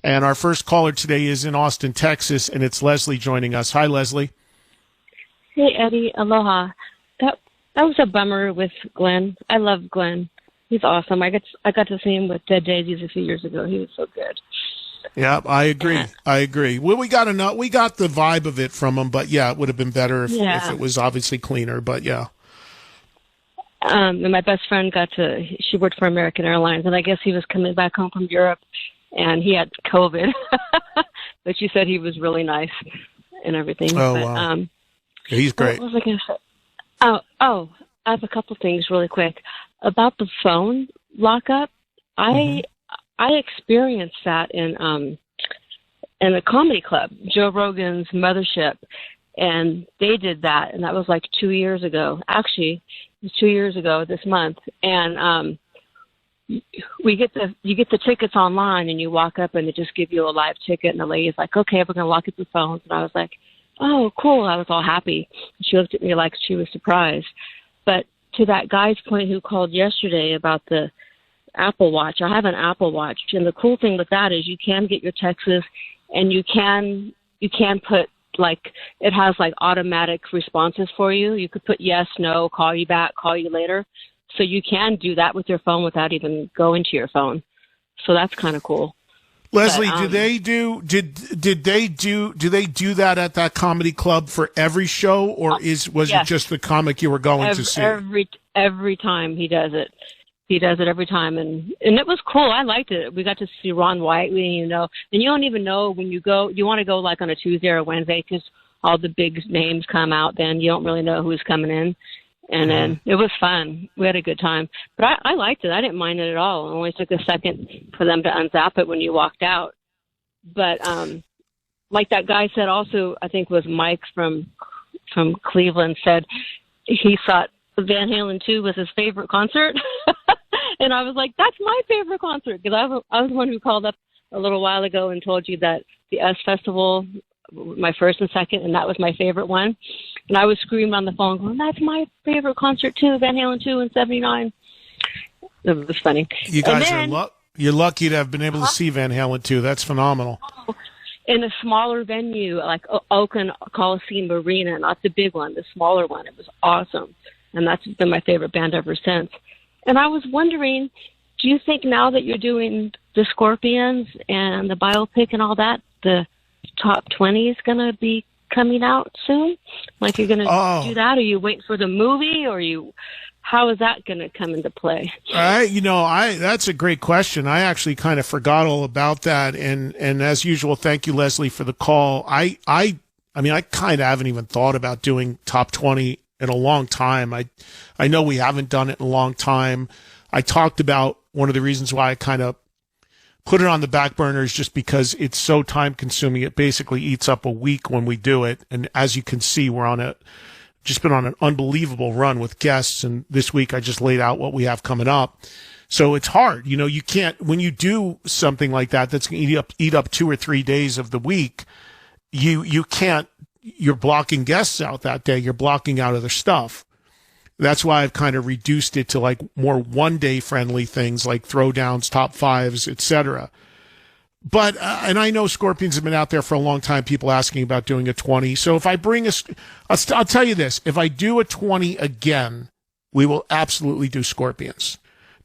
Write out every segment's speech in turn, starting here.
And our first caller today is in Austin, Texas, and it's Leslie joining us. Hi, Leslie. Hey, Eddie. Aloha. That was a bummer with Glenn. I love Glenn. He's awesome. I got to see him with Dead Daisies a few years ago. He was so good. Yeah, I agree. Well, we got the vibe of it from him, but yeah, it would have been better if it was obviously cleaner. But yeah. And my best friend she worked for American Airlines, and I guess he was coming back home from Europe, and he had COVID. But she said he was really nice and everything. Oh, but, wow. He's great. What was I going to say? Oh, I have a couple things really quick. About the phone lockup, I experienced that in a comedy club, Joe Rogan's Mothership, and they did that, and that was like 2 years ago. Actually, it was 2 years ago this month, and you get the tickets online, and you walk up, and they just give you a live ticket, and the lady's like, "Okay, we're gonna lock up the phones," and I was like, "Oh, cool!" I was all happy. She looked at me like she was surprised, but to that guy's point who called yesterday about the Apple Watch, I have an Apple Watch, and the cool thing with that is you can get your texts, and you can put, like, it has like automatic responses for you. You could put yes, no, call you back, call you later. So you can do that with your phone without even going to your phone. So that's kind of cool. Leslie, do they do that at that comedy club for every show, or was it just the comic you were going to see? Every time he does it. He does it every time, and it was cool. I liked it. We got to see Ron White, and you don't even know when you go. You want to go like on a Tuesday or a Wednesday because all the big names come out. Then you don't really know who's coming in, and then it was fun. We had a good time, but I liked it. I didn't mind it at all. It only took a second for them to unzap it when you walked out. But like that guy said, also I think it was Mike from Cleveland said he thought Van Halen 2 was his favorite concert. And I was like, that's my favorite concert, because I was the one who called up a little while ago and told you that the S Festival, my first and second, and that was my favorite one. And I was screaming on the phone going, that's my favorite concert too, Van Halen 2 in 79. It was funny. You guys you're lucky to have been able to see Van Halen 2. That's phenomenal. In a smaller venue, like Oakland Coliseum Arena, not the big one, the smaller one. It was awesome. And that's been my favorite band ever since. And I was wondering, do you think now that you're doing the Scorpions and the biopic and all that, the top 20 is going to be coming out soon? Like you're going to do that, or you wait for the movie, or how is that going to come into play? That's a great question. I actually kind of forgot all about that. And as usual, thank you, Leslie, for the call. I kind of haven't even thought about doing top 20 in a long time. I know we haven't done it in a long time. I talked about one of the reasons why I kind of put it on the back burner is just because it's so time consuming. It basically eats up a week when we do it. And as you can see, we're just been on an unbelievable run with guests. And this week I just laid out what we have coming up. So it's hard. You can't, when you do something like that, that's going to eat up 2 or 3 days of the week, you can't, you're blocking guests out that day. You're blocking out other stuff. That's why I've kind of reduced it to like more one-day friendly things like throwdowns, top fives, etc. But, and I know Scorpions have been out there for a long time, people asking about doing a 20. So if I I'll tell you this, if I do a 20 again, we will absolutely do Scorpions.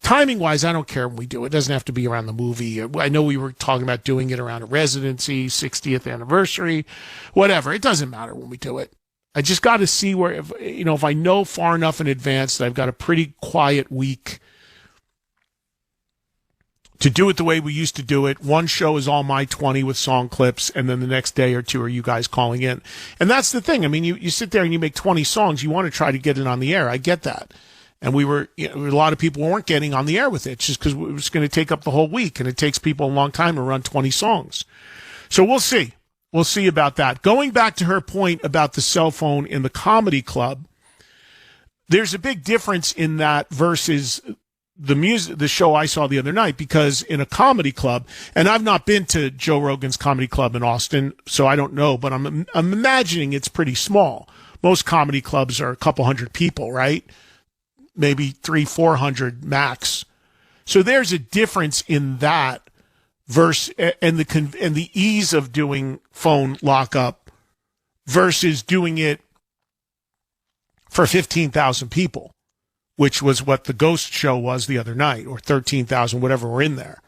Timing-wise, I don't care when we do it. It doesn't have to be around the movie. I know we were talking about doing it around a residency, 60th anniversary, whatever. It doesn't matter when we do it. I just got to see where, if I know far enough in advance that I've got a pretty quiet week to do it the way we used to do it. One show is all my 20 with song clips, and then the next day or two are you guys calling in. And that's the thing. I mean, you sit there and you make 20 songs. You want to try to get it on the air. I get that. And a lot of people weren't getting on the air with it just because it was going to take up the whole week, and it takes people a long time to run 20 songs. So we'll see. We'll see about that. Going back to her point about the cell phone in the comedy club, there's a big difference in that versus the show I saw the other night, because in a comedy club, and I've not been to Joe Rogan's comedy club in Austin, so I don't know, but I'm imagining it's pretty small. Most comedy clubs are a couple hundred people, right? Maybe 300-400 max. So there's a difference in that versus and the ease of doing phone lockup versus doing it for 15,000 people, which was what the Ghost show was the other night, or 13,000, whatever were in there.